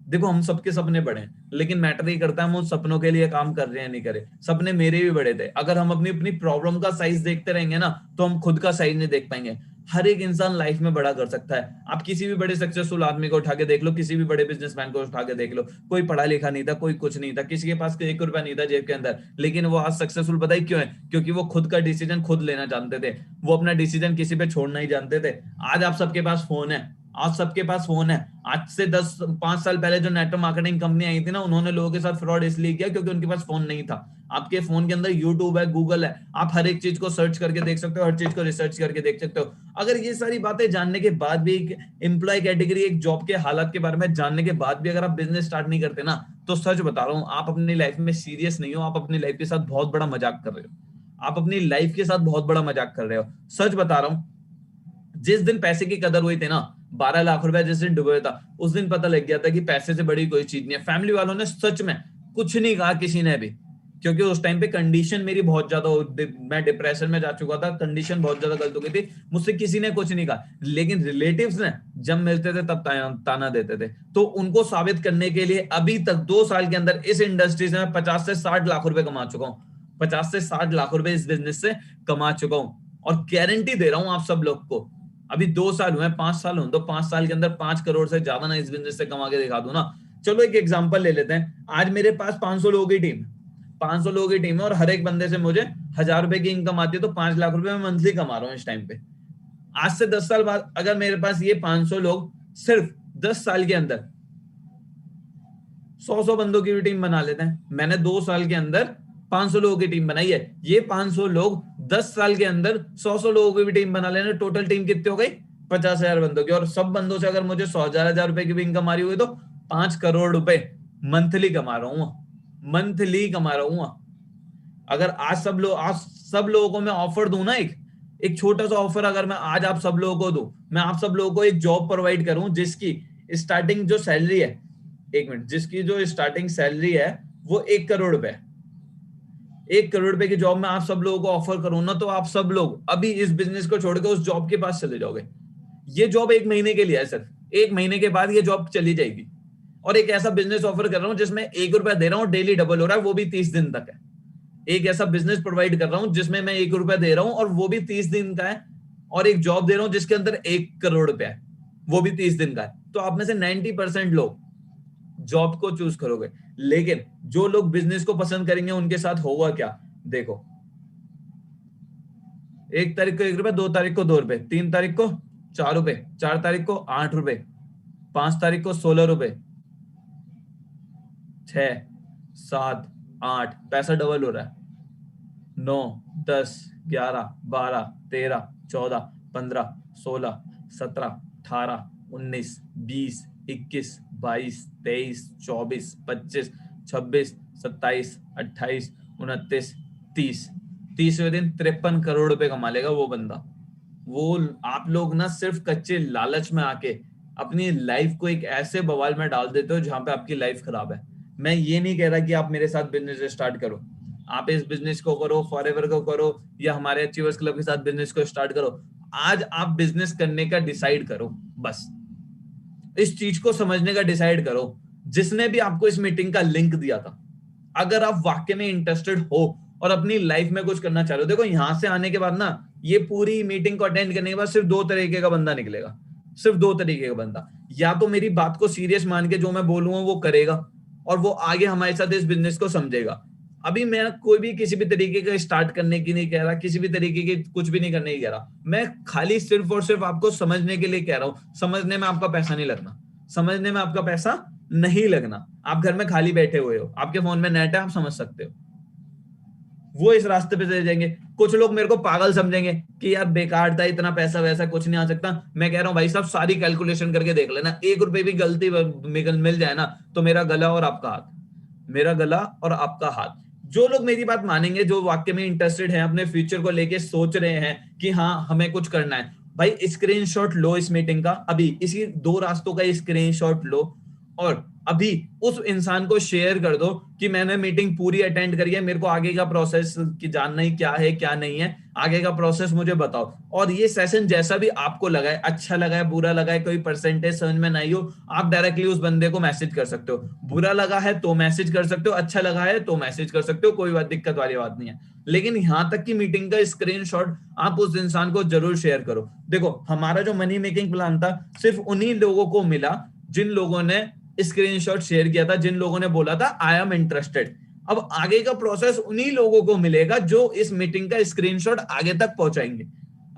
देखो, हम सबके सपने बड़े हैं, लेकिन मैटर ये करता है हम उन सपनों के लिए काम कर रहे हैं नहीं करे। सपने मेरे भी बड़े थे। अगर हम अपनी अपनी प्रॉब्लम का साइज देखते रहेंगे ना, तो हम खुद का साइज नहीं देख पाएंगे। हर एक इंसान लाइफ में बड़ा कर सकता है। आप किसी भी बड़े सक्सेसफुल आदमी को उठा के देख लो, किसी भी बड़े बिजनेसमैन को उठा के देख लो। कोई पढ़ा लिखा नहीं था, कोई कुछ नहीं था, किसी के पास 1 रुपया नहीं था जेब के अंदर, लेकिन वो आज सक्सेसफुल पता ही क्यों है? क्योंकि वो खुद का डिसीजन खुद लेना जानते थे। वो अपना डिसीजन किसी पे छोड़ना ही जानते थे। आज आप सबके पास फोन है। आज सबके पास फोन है। आज से 5 साल पहले जो नेटवर्क मार्केटिंग कंपनी आई थी ना, उन्होंने लोगों के साथ फ्रॉड इसलिए किया क्योंकि उनके पास फोन नहीं था। आपके फोन के अंदर यूट्यूब है, गूगल है, आप हर एक चीज को सर्च करके देख सकते हो, हर चीज को रिसर्च करके देख सकते हो। अगर ये सारी बातें जानने के बाद भी, एक एम्प्लॉय कैटेगरी, एक जॉब के हालात के बारे में जानने के बाद भी अगर आप बिजनेस स्टार्ट नहीं करते ना, तो सच बता रहा हूं, आप अपनी लाइफ में सीरियस नहीं हो। आप अपनी लाइफ के साथ बहुत बड़ा मजाक कर रहे हो। आप अपनी लाइफ के साथ बहुत बड़ा मजाक कर रहे हो। सच बता रहा हूं, जिस दिन पैसे की कदर हुई थी ना, 12 लाख रुपए जिस दिन डूबे था, उस दिन पता लग गया था कि पैसे से बड़ी कोई चीज नहीं है। फैमिली वालों ने सच में कुछ नहीं कहा, किसी ने भी, क्योंकि उस टाइम पे कंडीशन मेरी बहुत ज्यादा, मैं डिप्रेशन में जा चुका था, कंडीशन बहुत ज्यादा गलत हो गई थी। मुझसे किसी ने कुछ नहीं कहा, लेकिन रिलेटिव्स ने जब मिलते थे तब ताना देते थे। तो उनको साबित करने के लिए अभी तक 2 साल के अंदर इस इंडस्ट्री से मैं 50 से 60 लाख रुपए कमा चुका हूँ। 50 से 60 लाख रुपए इस बिजनेस से कमा चुका हूँ, और गारंटी दे रहा हूं आप सब लोग को। अभी 2 साल हुए, 5 साल हो तो 5 साल के अंदर 5 करोड़ से ज्यादा ना इस बिजनेस से कमा के दिखा दूं ना। चलो एक एग्जांपल ले लेते हैं। आज मेरे पास 500 लोगों की टीम, 500 लोगों की टीम है, और हर एक बंदे से मुझे 1,000 रुपए की इनकम आती है, तो 5 लाख रुपए मैं मंथली कमा रहा हूँ इस टाइम पे। आज से 10 साल बाद अगर मेरे पास ये 500 लोग सिर्फ 10 साल के अंदर 100 बंदों की भी टीम बना लेते हैं। मैंने 2 साल के अंदर 500 लोगों की टीम बनाई है। ये 500 लोग 10 साल के अंदर 100 लोगों की भी टीम बना लेना, टोटल टीम कितनी हो गई? 50,000 बंदों की, और सब बंदों से अगर मुझे 100,000 रुपए की भी इनकम आ रही हुई तो 5 करोड़ रुपए मंथली कमा रहा हूँ, मंथली कमा रहा हूँ। अगर आज सब लोगों को मैं ऑफर दूं ना, एक छोटा सा ऑफर अगर मैं आज आप सब लोगों को दूं, मैं आप सब लोगों को एक जॉब प्रोवाइड करूं जिसकी स्टार्टिंग जो सैलरी है, 1 मिनट, जिसकी जो स्टार्टिंग सैलरी है वो 1 करोड़ रुपए, 1 करोड़ रुपए की जॉब मैं आप सब लोगों को ऑफर करूं ना, तो आप सब लोग अभी इस बिजनेस को छोड़कर उस जॉब के पास चले जाओगे। ये जॉब 1 महीने के लिए है सर, 1 महीने के बाद ये जॉब चली जाएगी। और एक ऐसा बिजनेस ऑफर कर रहा हूं जिसमें 1 रुपया दे रहा हूं, डेली डबल हो रहा है, वो भी 30 दिन तक है। एक ऐसा बिजनेस प्रोवाइड कर रहा हूं जिसमें मैं 1 रुपया दे रहा हूं और वो भी 30 दिन का है, और एक जॉब दे रहा हूं जिसके अंदर 1 करोड़ रुपया है, वो भी 30 दिन का है। तो आप में से 90% लोग जॉब को चूज करोगे, लेकिन जो लोग बिजनेस को पसंद करेंगे उनके साथ होगा क्या, देखो, 1 तारीख को 1 रुपया, 2 तारीख को 2 रुपए, 3 तारीख को 4 रुपए, 4 तारीख को 8 रुपए, 5 तारीख को 16 रुपए, 6, 7, 8, पैसा डबल हो रहा है। 9, 10, 11, 12, 13, 14, 15, 16, 17, 18, 19, 20, 21, 22, 23, 24, 25, 26, 27, 28, 29, 30, 30वें दिन 53 करोड़ रुपए कमा लेगा वो बंदा। वो आप लोग ना सिर्फ कच्चे लालच में आके अपनी लाइफ को एक ऐसे बवाल में डाल देते हो जहां पे आपकी लाइफ खराब है। मैं ये नहीं कह रहा कि आप मेरे साथ बिजनेस स्टार्ट करो, आप इस बिजनेस को करो, फॉरएवर को करो, या हमारे अचीवर्स क्लब के साथ बिजनेस को स्टार्ट करो। आज आप बिजनेस करने का डिसाइड करो, बस इस चीज को समझने का डिसाइड करो। जिसने भी आपको इस मीटिंग का लिंक दिया था, अगर आप वाकई में इंटरेस्टेड हो और अपनी लाइफ में कुछ करना चाह रहे हो, देखो यहां से आने के बाद ना, ये पूरी मीटिंग को अटेंड करने के बाद सिर्फ 2 तरीके का बंदा निकलेगा, सिर्फ 2 तरीके का बंदा। या तो मेरी बात को सीरियस मान के जो मैं बोलूंगा वो करेगा और वो आगे हमारे साथ इस बिजनेस को समझेगा। अभी मैं कोई भी किसी भी तरीके का स्टार्ट करने की नहीं कह रहा, किसी भी तरीके की कुछ भी नहीं करने की कह रहा, मैं खाली सिर्फ और सिर्फ आपको समझने के लिए कह रहा हूं। समझने में आपका पैसा नहीं लगना, समझने में आपका पैसा नहीं लगना। आप घर में खाली बैठे हुए हो, आपके फोन में नेट है, आप समझ सकते हो, वो इस रास्ते पे चले जाएंगे। कुछ लोग मेरे को पागल समझेंगे कि यार बेकार था, इतना पैसा वैसा कुछ नहीं आ सकता। मैं कह रहा हूं भाई साहब, सारी कैलकुलेशन करके देख लेना, 1 रुपए भी गलती मिल जाए ना, तो मेरा गला और आपका हाथ, मेरा गला और आपका हाथ। जो लोग मेरी बात मानेंगे, जो वाकई में इंटरेस्टेड हैं, अपने फ्यूचर को लेके सोच रहे हैं कि हाँ हमें कुछ करना है, भाई स्क्रीनशॉट लो इस मीटिंग का, अभी इसी 2 रास्तों का स्क्रीनशॉट लो और अभी उस इंसान को शेयर कर दो कि मैंने मीटिंग पूरी अटेंड करी है, मेरे को आगे का प्रोसेस की जानना ही क्या है क्या नहीं है, आगे का प्रोसेस मुझे बताओ। और ये सेशन जैसा भी आपको लगा है, अच्छा लगा है, बुरा लगा है, कोई परसेंटेज समझ में नहीं हो, आप डायरेक्टली उस बंदे को मैसेज कर सकते हो। बुरा लगा है तो मैसेज कर सकते हो, अच्छा लगा है तो मैसेज कर सकते हो, कोई बात दिक्कत वाली बात नहीं है। लेकिन यहां तक की मीटिंग का स्क्रीनशॉट आप उस इंसान को जरूर शेयर करो। देखो हमारा जो मनी मेकिंग प्लान था सिर्फ उन्हीं लोगों को मिला जिन लोगों ने स्क्रीनशॉट शेयर किया था, जिन लोगों ने बोला था आई एम इंटरेस्टेड। अब आगे का प्रोसेस उन्हीं लोगों को मिलेगा जो इस मीटिंग का स्क्रीनशॉट आगे तक पहुंचाएंगे।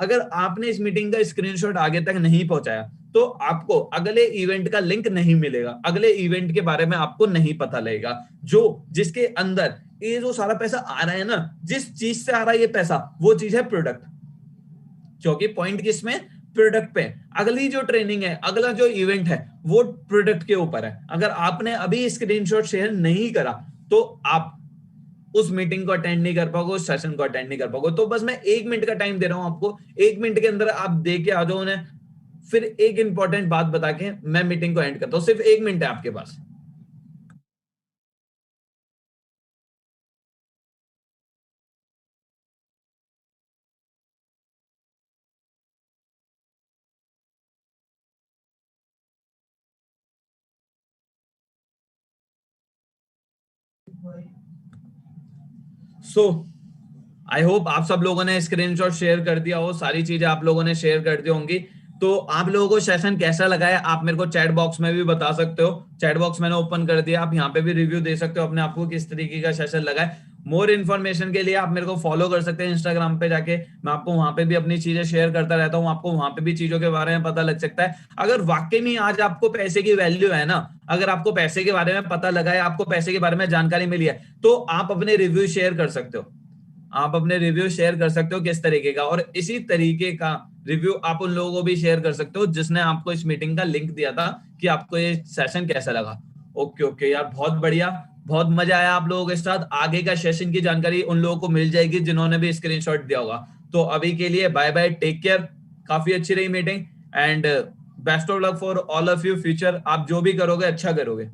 अगर आपने इस मीटिंग का स्क्रीनशॉट आगे तक नहीं पहुंचाया तो आपको अगले इवेंट का लिंक नहीं मिलेगा, अगले इवेंट के बारे में आपको नहीं पता लगेगा, जो जिसके अंदर ये जो सारा पैसा आ रहा है ना, जिस चीज से आ रहा है ये पैसा, वो चीज है प्रोडक्ट। क्योंकि पॉइंट किसमें, प्रोडक्ट पे। अगली जो ट्रेनिंग है, अगला जो इवेंट है, वो प्रोडक्ट के ऊपर है। अगर आपने अभी स्क्रीनशॉट शेयर नहीं करा तो आप उस मीटिंग को अटेंड नहीं कर पाओगे, उस सेशन को अटेंड नहीं कर पाओगे। तो बस मैं 1 मिनट का टाइम दे रहा हूं आपको, 1 मिनट के अंदर आप दे के आ जाओ उन्हें, फिर एक इंपॉर्टेंट बात बता के मैं मीटिंग को एंड करता हूं। सिर्फ 1 मिनट है आपके पास। सो आई होप आप सब लोगों ने स्क्रीनशॉट शेयर कर दिया हो, सारी चीजें आप लोगों ने शेयर कर दी होंगी। तो आप लोगों को सेशन कैसा लगा है आप मेरे को चैट बॉक्स में भी बता सकते हो। चैट बॉक्स मैंने ओपन कर दिया, आप यहाँ पे भी रिव्यू दे सकते हो अपने आपको किस तरीके का सेशन लगा है। मोर इन्फॉर्मेशन के लिए आप मेरे को फॉलो कर सकते हैं इंस्टाग्राम पे जाके, मैं आपको वहां पे भी अपनी चीजें शेयर करता रहता हूँ, आपको वहां पे भी चीजों के बारे में पता लग सकता है। अगर वाकई में आज आपको पैसे की वैल्यू है ना, अगर आपको पैसे के बारे में पता लगा है, आपको पैसे के बारे में जानकारी मिली है, तो आप अपने रिव्यू शेयर कर सकते हो, आप अपने रिव्यू शेयर कर सकते हो किस तरीके का। और इसी तरीके का रिव्यू आप उन लोगों को भी शेयर कर सकते हो जिसने आपको इस मीटिंग का लिंक दिया था कि आपको ये सेशन कैसा लगा। ओके ओके यार, बहुत बढ़िया, बहुत मजा आया आप लोगों के साथ। आगे का सेशन की जानकारी उन लोगों को मिल जाएगी जिन्होंने भी स्क्रीनशॉट दिया होगा। तो अभी के लिए बाय बाय, टेक केयर। काफी अच्छी रही meeting and best of luck for all of you future. आप जो भी करोगे अच्छा करोगे।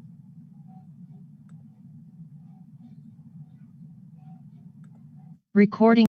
Recording